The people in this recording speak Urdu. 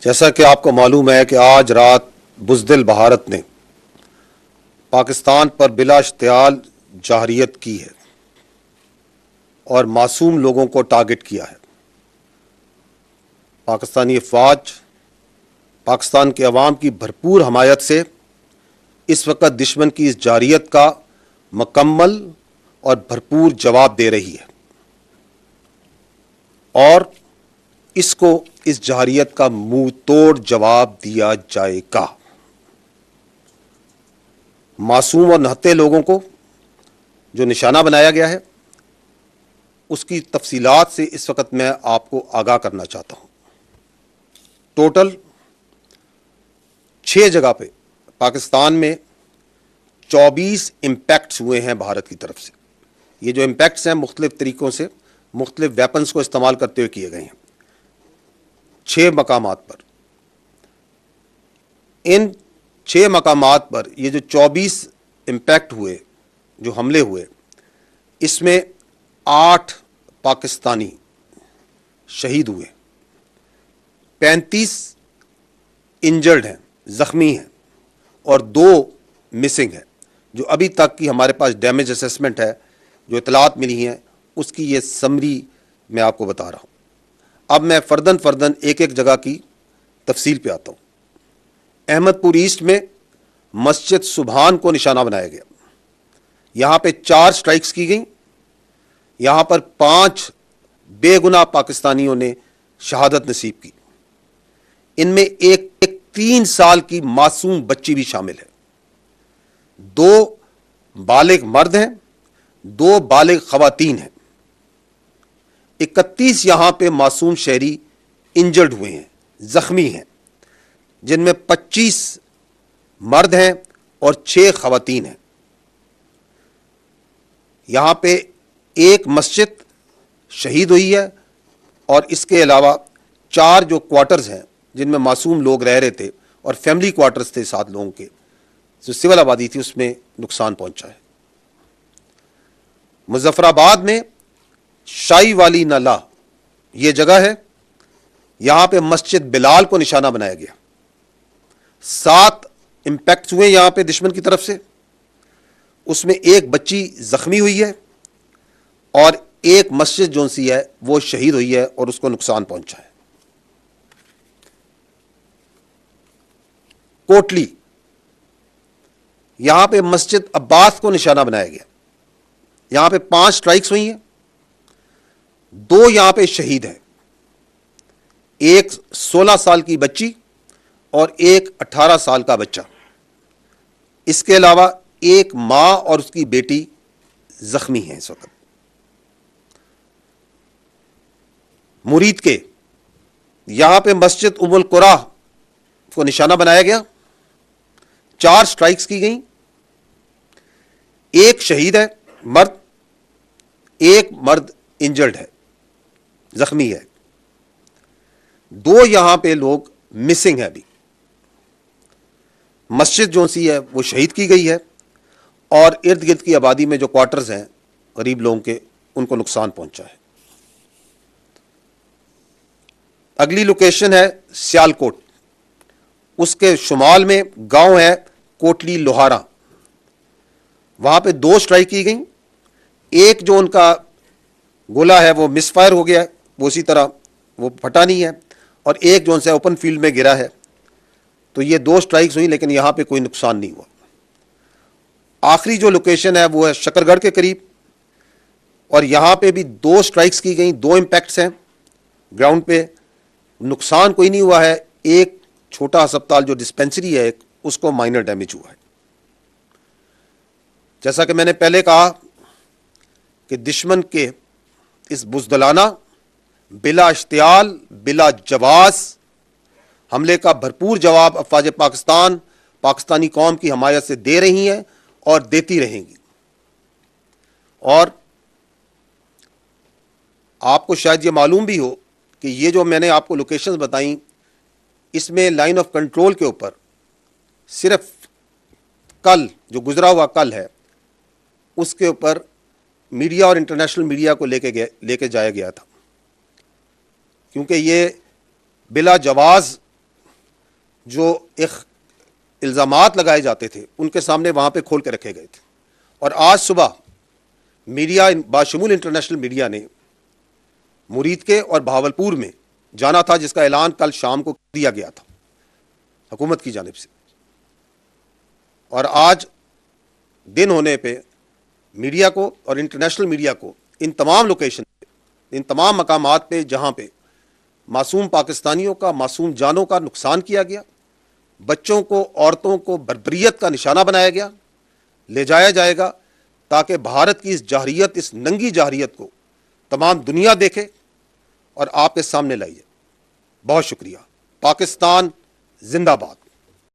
جیسا کہ آپ کو معلوم ہے کہ آج رات بزدل بھارت نے پاکستان پر بلا اشتعال جارحیت کی ہے اور معصوم لوگوں کو ٹارگٹ کیا ہے۔ پاکستانی افواج پاکستان کے عوام کی بھرپور حمایت سے اس وقت دشمن کی اس جارحیت کا مکمل اور بھرپور جواب دے رہی ہے، اور اس جارحیت کا منہ توڑ جواب دیا جائے گا۔ معصوم اور نہتے لوگوں کو جو نشانہ بنایا گیا ہے، اس کی تفصیلات سے اس وقت میں آپ کو آگاہ کرنا چاہتا ہوں۔ ٹوٹل 6 جگہ پہ پاکستان میں 24 امپیکٹس ہوئے ہیں بھارت کی طرف سے۔ یہ جو امپیکٹس ہیں مختلف طریقوں سے مختلف ویپنز کو استعمال کرتے ہوئے کیے گئے ہیں 6 مقامات پر۔ ان 6 مقامات پر یہ جو 24 امپیکٹ ہوئے، جو حملے ہوئے، اس میں 8 پاکستانی شہید ہوئے، 35 انجرڈ ہیں، زخمی ہیں، اور 2 مسنگ ہیں۔ جو ابھی تک کی ہمارے پاس ڈیمیج اسیسمنٹ ہے، جو اطلاعات ملی ہیں، اس کی یہ سمری میں آپ کو بتا رہا ہوں۔ اب میں فردن ایک ایک جگہ کی تفصیل پہ آتا ہوں۔ احمد پور ایسٹ میں مسجد سبحان کو نشانہ بنایا گیا، یہاں پہ 4 سٹرائکس کی گئیں، یہاں پر 5 بے گناہ پاکستانیوں نے شہادت نصیب کی۔ ان میں ایک 3 سال کی معصوم بچی بھی شامل ہے، 2 بالغ مرد ہیں، 2 بالغ خواتین ہیں، 31 یہاں پہ معصوم شہری انجرڈ ہوئے ہیں، زخمی ہیں، جن میں 25 مرد ہیں اور 6 خواتین ہیں۔ یہاں پہ ایک مسجد شہید ہوئی ہے، اور اس کے علاوہ 4 جو کوارٹرز ہیں جن میں معصوم لوگ رہ رہے تھے، اور فیملی کوارٹرز تھے 7 لوگوں کے، جو سول آبادی تھی، اس میں نقصان پہنچا ہے۔ مظفر آباد میں شاہی والی نالہ یہ جگہ ہے، یہاں پہ مسجد بلال کو نشانہ بنایا گیا۔ 7 امپیکٹس ہوئے یہاں پہ دشمن کی طرف سے، اس میں ایک بچی زخمی ہوئی ہے، اور ایک مسجد جو سی ہے وہ شہید ہوئی ہے اور اس کو نقصان پہنچا ہے۔ کوٹلی، یہاں پہ مسجد عباس کو نشانہ بنایا گیا، یہاں پہ 5 سٹرائکس ہوئی ہیں، 2 یہاں پہ شہید ہیں، ایک 16 سال کی بچی اور ایک 18 سال کا بچہ۔ اس کے علاوہ ایک ماں اور اس کی بیٹی زخمی ہیں اس وقت۔ مرید کے، یہاں پہ مسجد ام القریٰ کو نشانہ بنایا گیا، 4 سٹرائکس کی گئیں، ایک شہید ہے مرد، ایک مرد انجرڈ ہے، زخمی ہے، 2 یہاں پہ لوگ مسنگ ہیں ابھی۔ مسجد جو سی ہے وہ شہید کی گئی ہے، اور ارد گرد کی آبادی میں جو کوارٹرز ہیں غریب لوگوں کے، ان کو نقصان پہنچا ہے۔ اگلی لوکیشن ہے سیالکوٹ، اس کے شمال میں گاؤں ہے کوٹلی لوہارا، وہاں پہ 2 سٹرائک کی گئیں، ایک جو ان کا گولا ہے وہ مس فائر ہو گیا ہے، وہ اسی طرح وہ پھٹا نہیں ہے، اور ایک جو ان سے اوپن فیلڈ میں گرا ہے۔ تو یہ 2 سٹرائکس ہوئی، لیکن یہاں پہ کوئی نقصان نہیں ہوا۔ آخری جو لوکیشن ہے وہ ہے شکر گڑھ کے قریب، اور یہاں پہ بھی 2 سٹرائکس کی گئیں، 2 امپیکٹس ہیں گراؤنڈ پہ، نقصان کوئی نہیں ہوا ہے، ایک چھوٹا ہسپتال جو ڈسپینسری ہے ایک، اس کو مائنر ڈیمیج ہوا ہے۔ جیسا کہ میں نے پہلے کہا کہ دشمن کے اس بزدلانہ، بلا اشتعال، بلا جواز حملے کا بھرپور جواب افواج پاکستان پاکستانی قوم کی حمایت سے دے رہی ہیں اور دیتی رہیں گی۔ اور آپ کو شاید یہ معلوم بھی ہو کہ یہ جو میں نے آپ کو لوکیشنز بتائیں، اس میں لائن آف کنٹرول کے اوپر صرف کل جو گزرا ہوا کل ہے، اس کے اوپر میڈیا اور انٹرنیشنل میڈیا کو لے کے جایا گیا تھا، کیونکہ یہ بلا جواز جو الزامات لگائے جاتے تھے ان کے سامنے وہاں پہ کھول کے رکھے گئے تھے. اور آج صبح میڈیا باشمول انٹرنیشنل میڈیا نے مرید کے اور بہاولپور میں جانا تھا، جس کا اعلان کل شام کو دیا گیا تھا حکومت کی جانب سے. اور آج دن ہونے پہ میڈیا کو اور انٹرنیشنل میڈیا کو ان تمام لوکیشن پہ، ان تمام مقامات پہ جہاں پہ معصوم پاکستانیوں کا، معصوم جانوں کا نقصان کیا گیا، بچوں کو، عورتوں کو بربریت کا نشانہ بنایا گیا، لے جایا جائے گا تاکہ بھارت کی اس جارحیت، اس ننگی جارحیت کو تمام دنیا دیکھے اور آپ کے سامنے لائی جائے. بہت شکریہ. پاکستان زندہ باد.